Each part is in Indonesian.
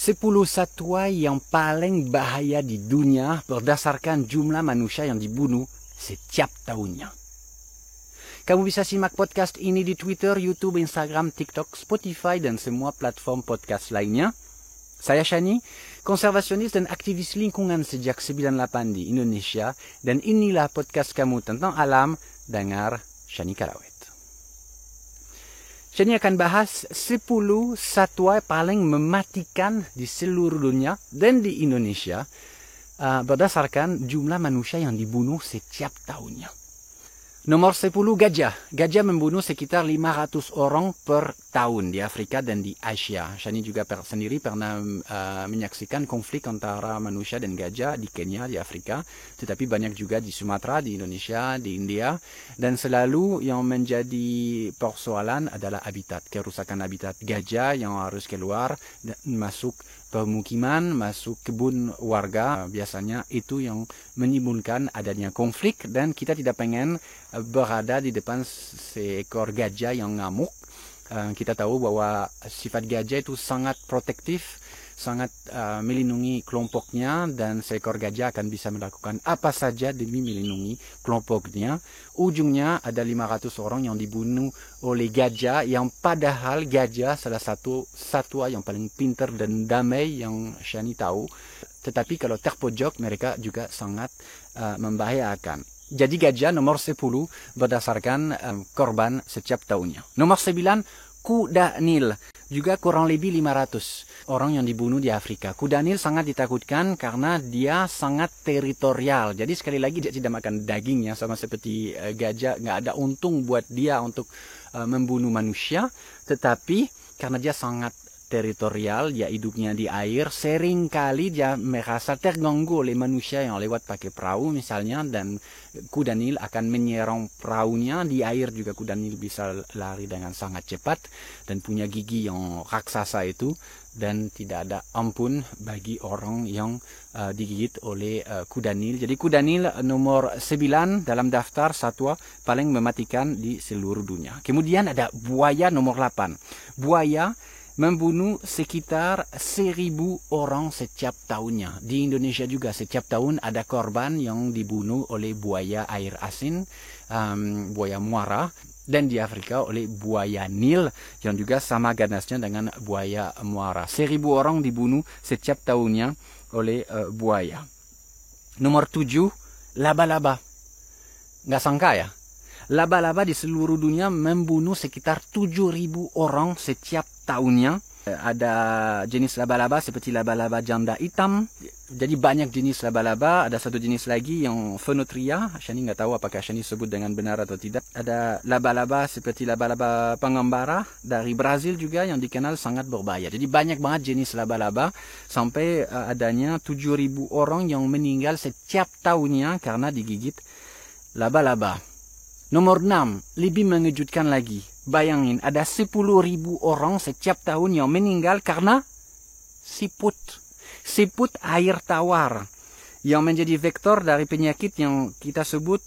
10 satwa yang paling bahaya di dunia berdasarkan jumlah manusia yang dibunuh setiap tahunnya. Kamu bisa simak podcast ini di Twitter, YouTube, Instagram, TikTok, Spotify, dan semua platform podcast lainnya. Saya Shani, konservasionis dan aktivis lingkungan sejak 98 di Indonesia, dan inilah podcast kamu tentang alam, dengar Shani Karawet. Shani akan bahas 10 satwa paling mematikan di seluruh dunia dan di Indonesia berdasarkan jumlah manusia yang dibunuh setiap tahunnya. Nomor 10, gajah. Gajah membunuh sekitar 500 orang per tahun di Afrika dan di Asia. Shani juga sendiri pernah menyaksikan konflik antara manusia dan gajah di Kenya, di Afrika. Tetapi banyak juga di Sumatera, di Indonesia, di India. Dan selalu yang menjadi persoalan adalah habitat. Kerusakan habitat gajah yang harus keluar, masuk pemukiman, masuk kebun warga. Biasanya itu yang menimbulkan adanya konflik dan kita tidak pengen berada di depan seekor gajah yang ngamuk. Kita tahu bahwa sifat gajah itu sangat protektif, sangat melindungi kelompoknya, dan seekor gajah akan bisa melakukan apa saja demi melindungi kelompoknya. Ujungnya ada 500 orang yang dibunuh oleh gajah, yang padahal gajah salah satu satwa yang paling pintar dan damai yang Shani tahu. Tetapi kalau terpojok mereka juga sangat membahayakan. Jadi gajah nomor 10 berdasarkan korban setiap tahunnya. Nomor 9, kuda Nil. Juga kurang lebih 500 orang yang dibunuh di Afrika. Kuda Nil sangat ditakutkan karena dia sangat teritorial. Jadi sekali lagi dia tidak makan dagingnya, sama seperti gajah. Nggak ada untung buat dia untuk membunuh manusia. Tetapi karena dia sangat teritorial, dia hidupnya di air, seringkali dia merasa terganggu oleh manusia yang lewat pakai perahu misalnya, dan kuda Nil akan menyerang perahunya. Di air juga kuda Nil bisa lari dengan sangat cepat dan punya gigi yang raksasa itu, dan tidak ada ampun bagi orang yang digigit oleh kuda Nil. Jadi kuda Nil nomor 9 dalam daftar satwa paling mematikan di seluruh dunia. Kemudian ada buaya nomor 8. Buaya membunuh sekitar 1.000 orang setiap tahunnya. Di Indonesia juga setiap tahun ada korban yang dibunuh oleh buaya air asin, buaya muara, dan di Afrika oleh buaya Nil yang juga sama ganasnya dengan buaya muara. 1.000 orang dibunuh setiap tahunnya oleh buaya. Nomor 7, laba-laba. Nggak sangka ya? Laba-laba di seluruh dunia membunuh sekitar 7.000 orang setiap tahunnya. Ada jenis laba-laba seperti laba-laba janda hitam. Jadi banyak jenis laba-laba. Ada satu jenis lagi yang Phoenautria. Shani nggak tahu apakah Shani sebut dengan benar atau tidak. Ada laba-laba seperti laba-laba pengembara dari Brazil juga yang dikenal sangat berbahaya. Jadi banyak banget jenis laba-laba sampai adanya 7.000 orang yang meninggal setiap tahunnya karena digigit laba-laba. Nomor 6, lebih mengejutkan lagi. Bayangin, ada 10.000 orang setiap tahun yang meninggal karena siput. Siput air tawar yang menjadi vektor dari penyakit yang kita sebut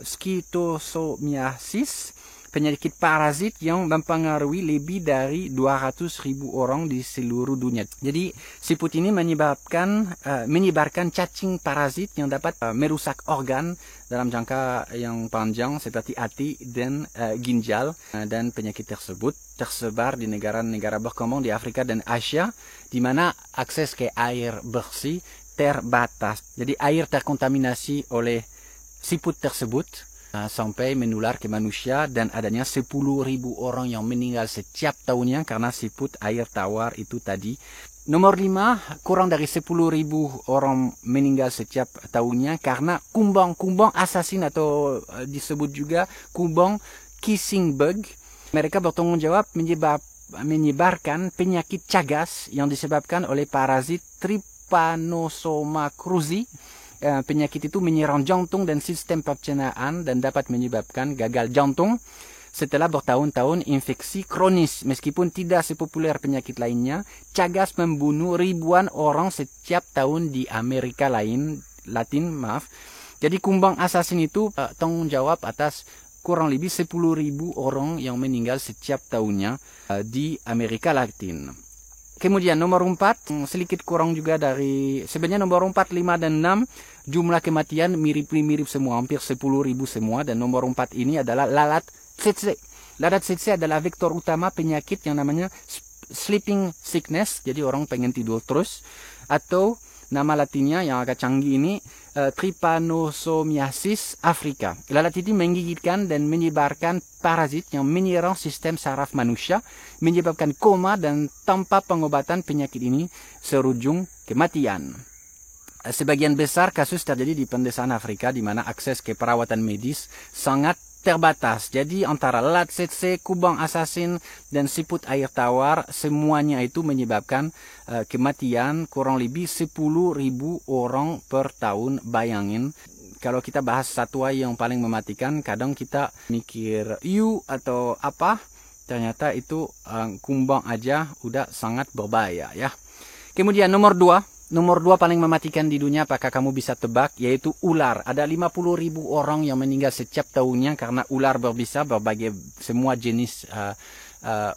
schistosomiasis, penyakit parazit yang mempengaruhi lebih dari 200.000 orang di seluruh dunia. Jadi siput ini menyebarkan cacing parazit yang dapat merusak organ dalam jangka yang panjang seperti hati dan ginjal. Dan penyakit tersebut tersebar di negara-negara berkembang di Afrika dan Asia, di mana akses ke air bersih terbatas. Jadi air terkontaminasi oleh siput tersebut sampai menular ke manusia, dan adanya 10.000 orang yang meninggal setiap tahunnya karena siput air tawar itu tadi. Nomor 5, kurang dari 10.000 orang meninggal setiap tahunnya karena kumbang asasin atau disebut juga kumbang kissing bug. Mereka bertanggung jawab menyebarkan penyakit cagas yang disebabkan oleh parazit Trypanosoma cruzi. Penyakit itu menyerang jantung dan sistem pencernaan dan dapat menyebabkan gagal jantung setelah bertahun-tahun infeksi kronis. Meskipun tidak sepopuler penyakit lainnya, cagas membunuh ribuan orang setiap tahun di Amerika Latin. Jadi kumbang asasin itu tanggung jawab atas kurang lebih 10.000 orang yang meninggal setiap tahunnya di Amerika Latin. Kemudian nomor 4, sedikit kurang juga dari, sebenarnya nomor 4, 5, dan 6, jumlah kematian mirip-mirip semua, hampir 10.000 semua. Dan nomor 4 ini adalah lalat tsetse. Lalat tsetse adalah vektor utama penyakit yang namanya sleeping sickness, jadi orang pengen tidur terus. Atau nama latinnya yang agak canggih ini, Trypanosomiasis africa. Lalat ini menggigitkan dan menyebarkan parasit yang menyerang sistem saraf manusia, menyebabkan koma, dan tanpa pengobatan penyakit ini serujung kematian. Sebagian besar kasus terjadi di pedesaan Afrika di mana akses ke perawatan medis sangat terbatas. Jadi antara lalat tsetse, kubang asasin, dan siput air tawar, semuanya itu menyebabkan kematian kurang lebih 10.000 orang per tahun. Bayangin, kalau kita bahas satwa yang paling mematikan, kadang kita mikir hiu atau apa, ternyata itu kumbang aja udah sangat berbahaya ya. Kemudian nomor 2 paling mematikan di dunia, apakah kamu bisa tebak? Yaitu ular. Ada 50.000 orang yang meninggal setiap tahunnya karena ular berbisa, berbagai semua jenis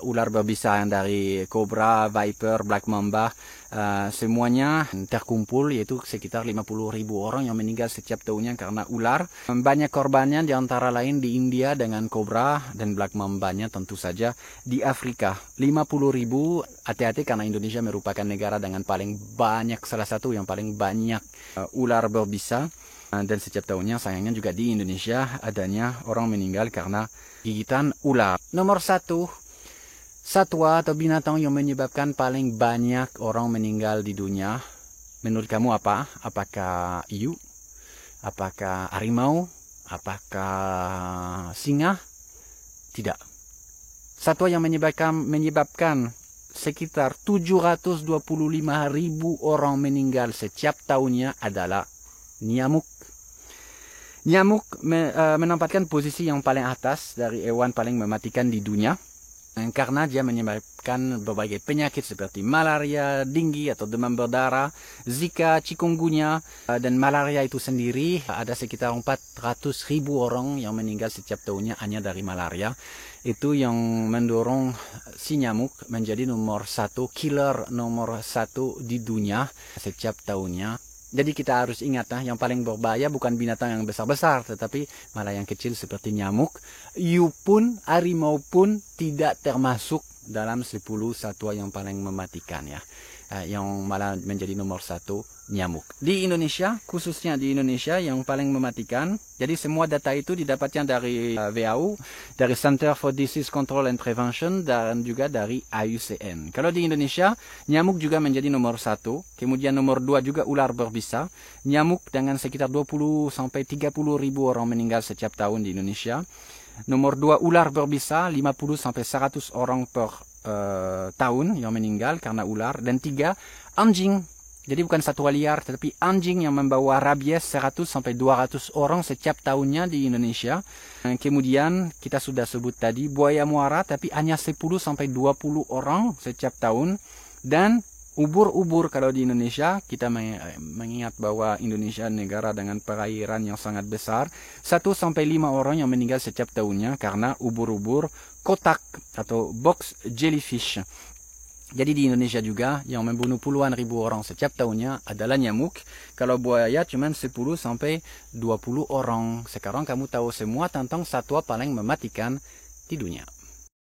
ular berbisa, yang dari kobra, viper, black mamba, semuanya terkumpul, yaitu sekitar 50.000 orang yang meninggal setiap tahunnya karena ular. Banyak korbannya di antara lain di India dengan kobra dan black mambanya, tentu saja di Afrika 50.000. Hati-hati karena Indonesia merupakan negara dengan paling banyak, salah satu yang paling banyak ular berbisa. Dan setiap tahunnya sayangnya juga di Indonesia adanya orang meninggal karena gigitan ular. Nomor 1, satwa atau binatang yang menyebabkan paling banyak orang meninggal di dunia, menurut kamu apa? Apakah hiu? Apakah harimau? Apakah singa? Tidak. Satwa yang menyebabkan sekitar 725.000 orang meninggal setiap tahunnya adalah nyamuk. Nyamuk menempatkan posisi yang paling atas dari hewan paling mematikan di dunia, karena dia menyebabkan berbagai penyakit seperti malaria, denggi atau demam berdarah, Zika, chikungunya. Dan malaria itu sendiri ada sekitar 400.000 orang yang meninggal setiap tahunnya hanya dari malaria. Itu yang mendorong si nyamuk menjadi nomor 1, killer nomor 1 di dunia setiap tahunnya. Jadi kita harus ingat, yang paling berbahaya bukan binatang yang besar-besar, tetapi malah yang kecil seperti nyamuk. Hiu pun, harimau pun tidak termasuk dalam 10 satwa yang paling mematikan ya. Yang malah menjadi nomor 1 nyamuk. Di Indonesia, khususnya di Indonesia yang paling mematikan, jadi semua data itu didapatkan dari WHO, dari Center for Disease Control and Prevention, dan juga dari IUCN. Kalau di Indonesia, nyamuk juga menjadi nomor 1, kemudian nomor 2 juga ular berbisa. Nyamuk dengan sekitar 20-30 ribu orang meninggal setiap tahun di Indonesia. Nomor 2 ular berbisa, 50-100 orang per tahun yang meninggal karena ular. Dan 3 anjing. Jadi bukan satwa liar, tetapi anjing yang membawa rabies, 100-200 orang setiap tahunnya di Indonesia. Kemudian kita sudah sebut tadi buaya muara, tapi hanya 10-20 orang setiap tahun. Dan ubur-ubur, kalau di Indonesia kita mengingat bahwa Indonesia negara dengan perairan yang sangat besar, 1-5 orang yang meninggal setiap tahunnya karena ubur-ubur kotak atau box jellyfish. Jadi di Indonesia juga yang membunuh puluhan ribu orang setiap tahunnya adalah nyamuk. Kalau buaya cuma 10-20 orang. Sekarang kamu tahu semua tentang satwa paling mematikan di dunia.